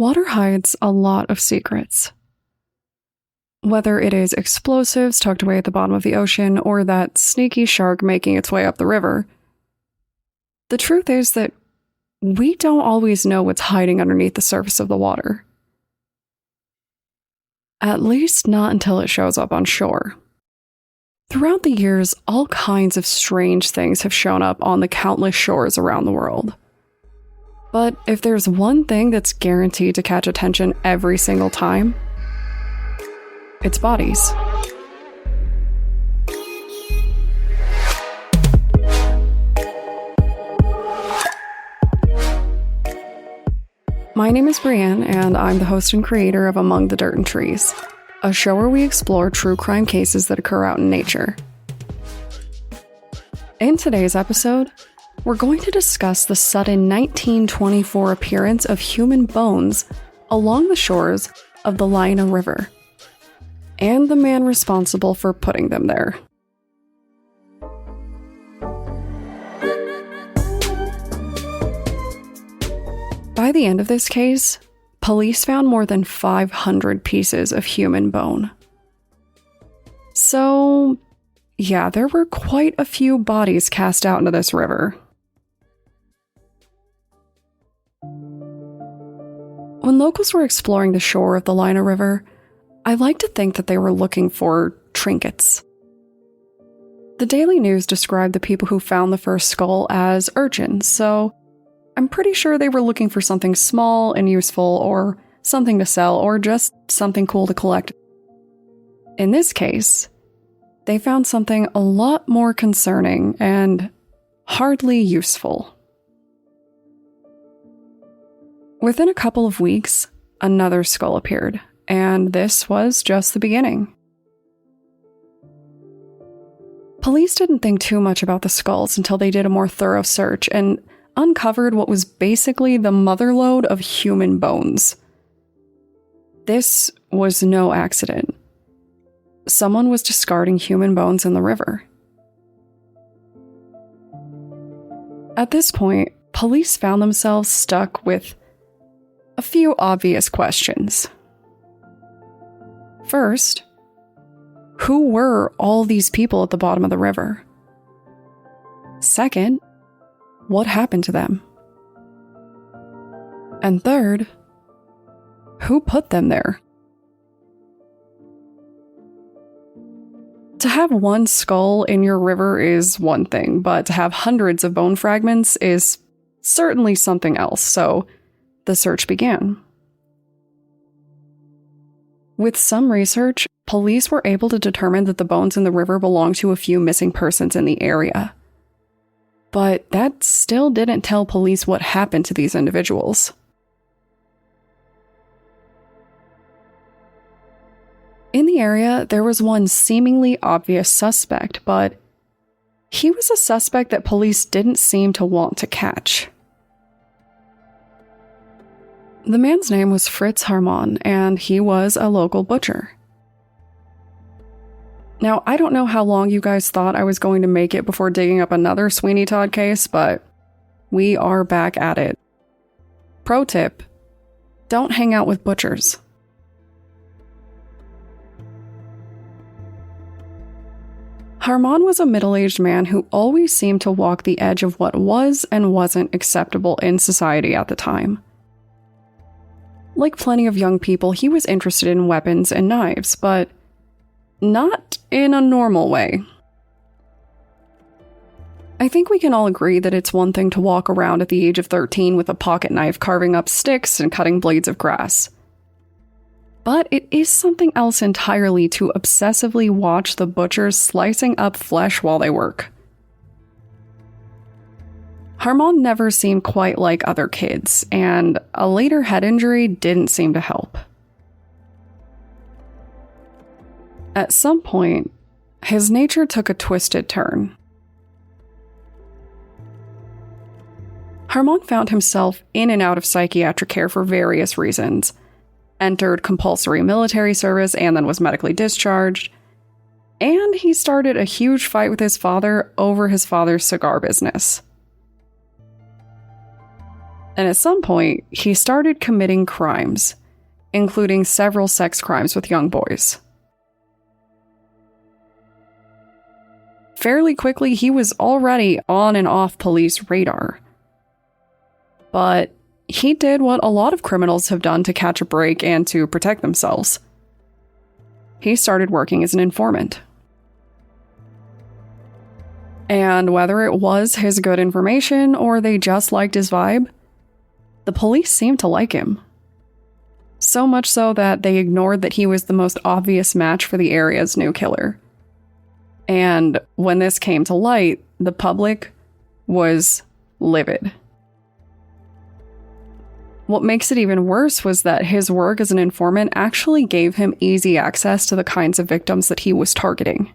Water hides a lot of secrets. Whether it is explosives tucked away at the bottom of the ocean or that sneaky shark making its way up the river, the truth is that we don't always know what's hiding underneath the surface of the water. At least not until it shows up on shore. Throughout the years, all kinds of strange things have shown up on the countless shores around the world. But if there's one thing that's guaranteed to catch attention every single time, it's bodies. My name is Brienne, and I'm the host and creator of Among the Dirt and Trees, a show where we explore true crime cases that occur out in nature. In today's episode, we're going to discuss the sudden 1924 appearance of human bones along the shores of the Lina River, and the man responsible for putting them there. By the end of this case, police found more than 500 pieces of human bone. So, yeah, there were quite a few bodies cast out into this river. When locals were exploring the shore of the Lina River, I like to think that they were looking for trinkets. The Daily News described the people who found the first skull as urchins, so I'm pretty sure they were looking for something small and useful, or something to sell, or just something cool to collect. In this case, they found something a lot more concerning and hardly useful. Within a couple of weeks, another skull appeared, and this was just the beginning. Police didn't think too much about the skulls until they did a more thorough search and uncovered what was basically the motherlode of human bones. This was no accident. Someone was discarding human bones in the river. At this point, police found themselves stuck with a few obvious questions. First, who were all these people at the bottom of the river? Second, what happened to them? And third, who put them there? To have one skull in your river is one thing, but to have hundreds of bone fragments is certainly something else, so the search began. With some research, police were able to determine that the bones in the river belonged to a few missing persons in the area. But that still didn't tell police what happened to these individuals. In the area, there was one seemingly obvious suspect, but he was a suspect that police didn't seem to want to catch. The man's name was Fritz Haarmann, and he was a local butcher. Now, I don't know how long you guys thought I was going to make it before digging up another Sweeney Todd case, but we are back at it. Pro tip: don't hang out with butchers. Haarmann was a middle-aged man who always seemed to walk the edge of what was and wasn't acceptable in society at the time. Like plenty of young people, he was interested in weapons and knives, but not in a normal way. I think we can all agree that it's one thing to walk around at the age of 13 with a pocket knife carving up sticks and cutting blades of grass. But it is something else entirely to obsessively watch the butchers slicing up flesh while they work. Haarmann never seemed quite like other kids, and a later head injury didn't seem to help. At some point, his nature took a twisted turn. Haarmann found himself in and out of psychiatric care for various reasons, entered compulsory military service and then was medically discharged, and he started a huge fight with his father over his father's cigar business. And at some point, he started committing crimes, including several sex crimes with young boys. Fairly quickly, he was already on and off police radar. But he did what a lot of criminals have done to catch a break and to protect themselves. He started working as an informant. And whether it was his good information or they just liked his vibe, the police seemed to like him. So much so that they ignored that he was the most obvious match for the area's new killer. And when this came to light, the public was livid. What makes it even worse was that his work as an informant actually gave him easy access to the kinds of victims that he was targeting.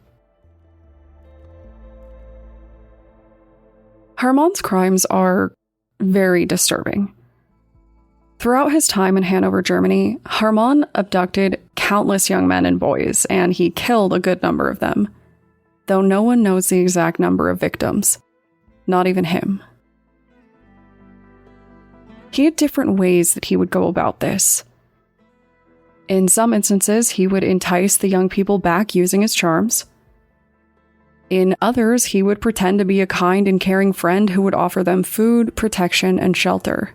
Haarmann's crimes are very disturbing. Throughout his time in Hanover, Germany, Haarmann abducted countless young men and boys, and he killed a good number of them, though no one knows the exact number of victims, not even him. He had different ways that he would go about this. In some instances, he would entice the young people back using his charms. In others, he would pretend to be a kind and caring friend who would offer them food, protection, and shelter.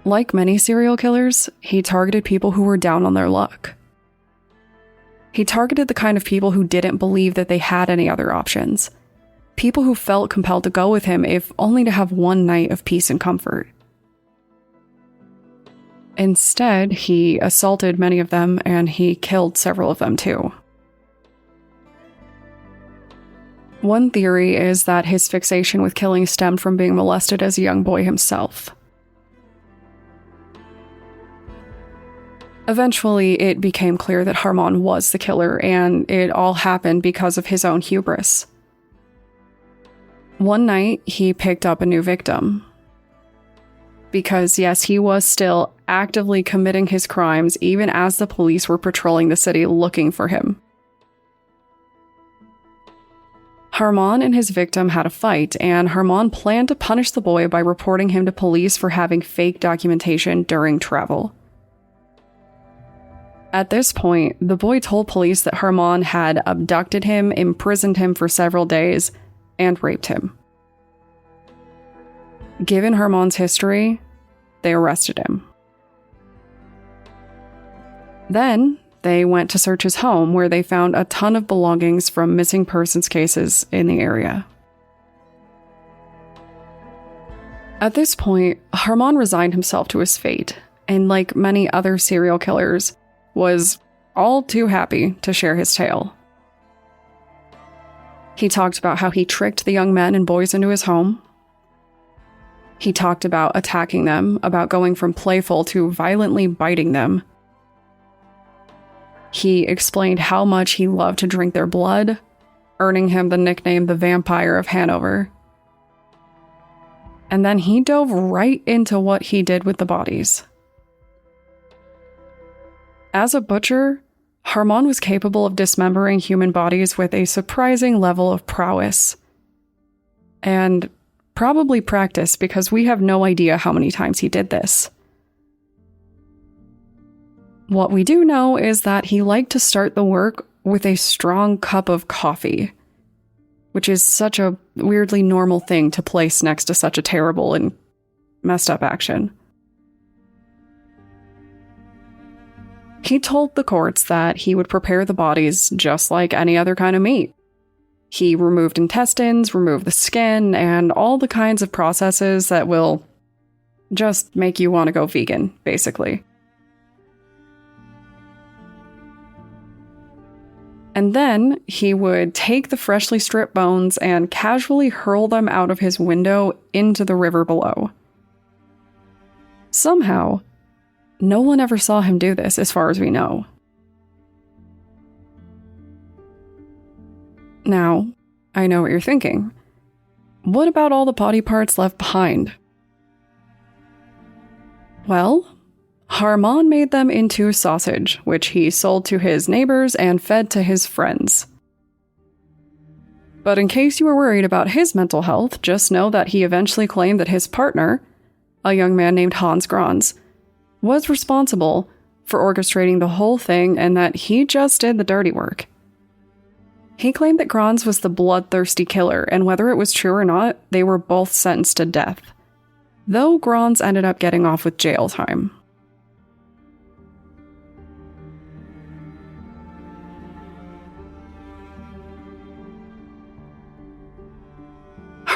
Like many serial killers, he targeted people who were down on their luck. He targeted the kind of people who didn't believe that they had any other options. People who felt compelled to go with him if only to have one night of peace and comfort. Instead, he assaulted many of them and he killed several of them too. One theory is that his fixation with killing stemmed from being molested as a young boy himself. Eventually, it became clear that Haarmann was the killer, and it all happened because of his own hubris. One night, he picked up a new victim. Because yes, he was still actively committing his crimes even as the police were patrolling the city looking for him. Haarmann and his victim had a fight, and Haarmann planned to punish the boy by reporting him to police for having fake documentation during travel. At this point, the boy told police that Haarmann had abducted him, imprisoned him for several days, and raped him. Given Haarmann's history, they arrested him. Then, they went to search his home, where they found a ton of belongings from missing persons cases in the area. At this point, Haarmann resigned himself to his fate, and like many other serial killers, was all too happy to share his tale. He talked about how he tricked the young men and boys into his home. He talked about attacking them, about going from playful to violently biting them. He explained how much he loved to drink their blood, earning him the nickname the Vampire of Hanover. And then he dove right into what he did with the bodies. As a butcher, Haarmann was capable of dismembering human bodies with a surprising level of prowess. And probably practice, because we have no idea how many times he did this. What we do know is that he liked to start the work with a strong cup of coffee, which is such a weirdly normal thing to place next to such a terrible and messed up action. He told the courts that he would prepare the bodies just like any other kind of meat. He removed intestines, removed the skin, and all the kinds of processes that will just make you want to go vegan, basically. And then he would take the freshly stripped bones and casually hurl them out of his window into the river below. Somehow, no one ever saw him do this, as far as we know. Now, I know what you're thinking. What about all the body parts left behind? Well, Haarmann made them into sausage, which he sold to his neighbors and fed to his friends. But in case you were worried about his mental health, just know that he eventually claimed that his partner, a young man named Hans Grans, was responsible for orchestrating the whole thing and that he just did the dirty work. He claimed that Grans was the bloodthirsty killer, and whether it was true or not, they were both sentenced to death, though Grans ended up getting off with jail time.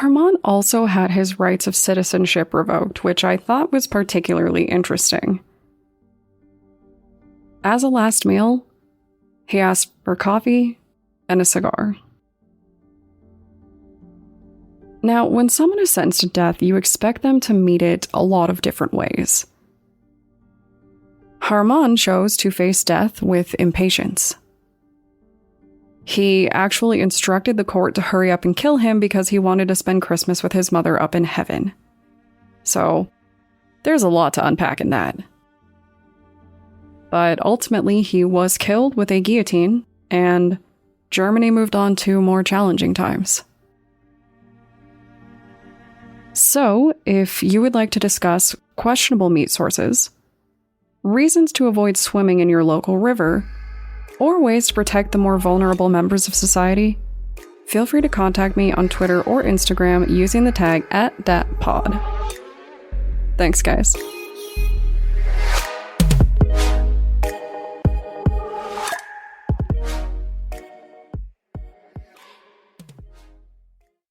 Haarmann also had his rights of citizenship revoked, which I thought was particularly interesting. As a last meal, he asked for coffee and a cigar. Now, when someone is sentenced to death, you expect them to meet it a lot of different ways. Haarmann chose to face death with impatience. He actually instructed the court to hurry up and kill him because he wanted to spend Christmas with his mother up in heaven. So, there's a lot to unpack in that. But ultimately, he was killed with a guillotine, and Germany moved on to more challenging times. So, if you would like to discuss questionable meat sources, reasons to avoid swimming in your local river, or ways to protect the more vulnerable members of society, feel free to contact me on Twitter or Instagram using the tag @thatpod. Thanks, guys.